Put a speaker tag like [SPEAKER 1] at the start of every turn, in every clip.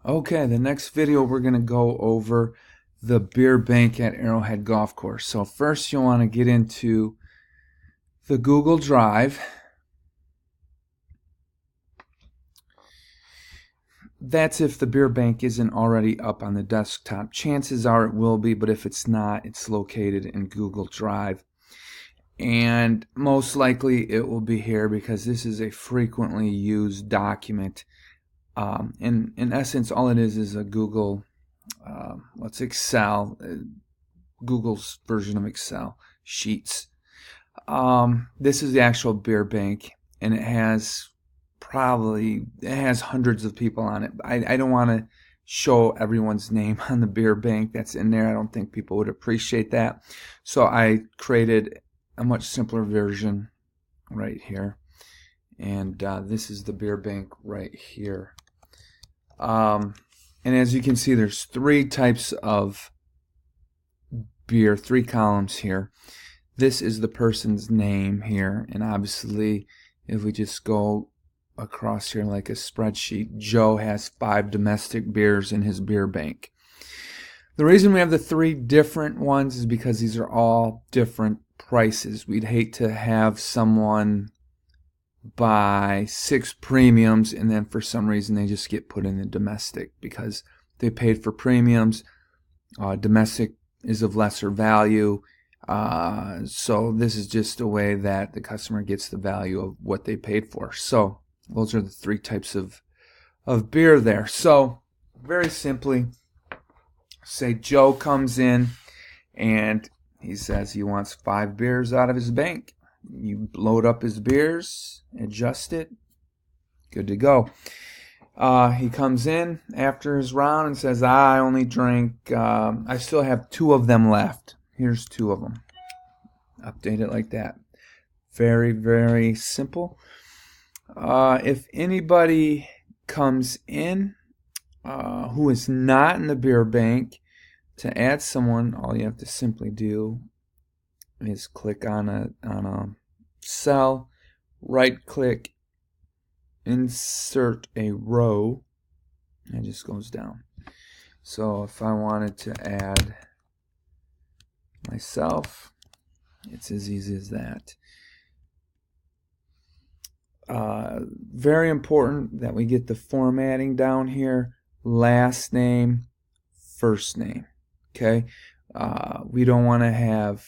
[SPEAKER 1] Okay, the next video we're going to go over the beer bank at Arrowhead Golf Course. So first you'll want to get into the Google Drive. That's if the beer bank isn't already up on the desktop. Chances are it will be, but if it's not, it's located in Google Drive. And most likely it will be here because this is a frequently used document. In essence, all it is a Google, what's Excel, Google's version of Excel sheets. This is the actual beer bank, and it has hundreds of people on it. I don't want to show everyone's name on the beer bank that's in there. I don't think people would appreciate that. So I created a much simpler version right here. And this is the beer bank right here. And as you can see, there's three types of beer, three columns here. This is the person's name here, and obviously if we just go across here like a spreadsheet, Joe has 5 domestic beers in his beer bank. The reason we have the 3 different ones is because these are all different prices. We'd hate to have someone buy 6 premiums and then for some reason they just get put in the domestic because they paid for premiums. Domestic is of lesser value. So this is just a way that the customer gets the value of what they paid for. So those are the 3 types of beer there. So very simply, say Joe comes in and he says he wants 5 beers out of his bank. You load up his beers, adjust it, good to go. He comes in after his round and says, I only drank, I still have 2 of them left. Here's 2 of them. Update it like that. Very, very simple. If anybody comes in who is not in the beer bank, to add someone, all you have to simply do is click on a cell, right click, insert a row, and it just goes down. So if I wanted to add myself, it's as easy as that. Very important that we get the formatting down here. Last name, first name. Okay, we don't want to have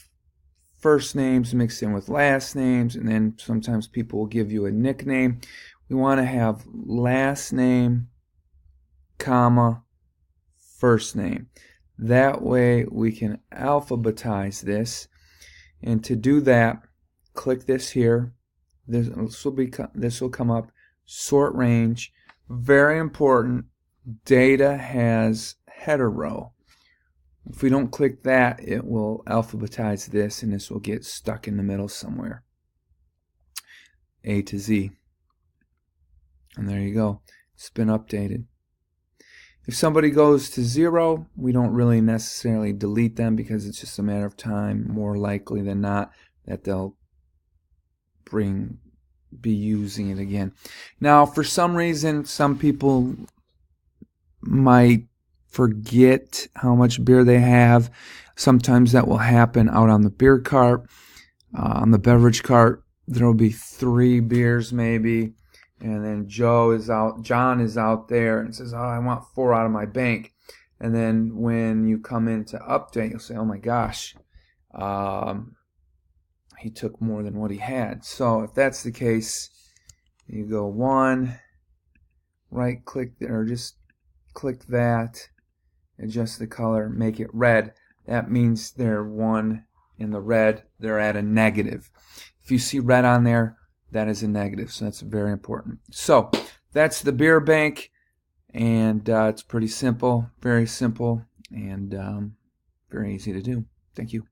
[SPEAKER 1] first names mixed in with last names, and then sometimes people will give you a nickname. We want to have last name, comma, first name. That way we can alphabetize this. And to do that, click this here. This will come up. Sort range. Very important. Data has header row. If we don't click that, it will alphabetize this, and this will get stuck in the middle somewhere. A to Z. And there you go. It's been updated. If somebody goes to 0, we don't really necessarily delete them because it's just a matter of time, more likely than not, that they'll be using it again. Now, for some reason, some people might forget how much beer they have. Sometimes that will happen out on the beer cart. On the beverage cart, there will be 3 beers maybe. And then John is out there and says, oh, I want 4 out of my bank. And then when you come in to update, you'll say, oh my gosh, he took more than what he had. So if that's the case, you go 1, right click there, or just click that, adjust the color, make it red. That means they're 1 in the red, they're at a negative. If you see red on there, that is a negative, so that's very important. So that's the beer bank, and it's pretty simple, very simple, and very easy to do. Thank you.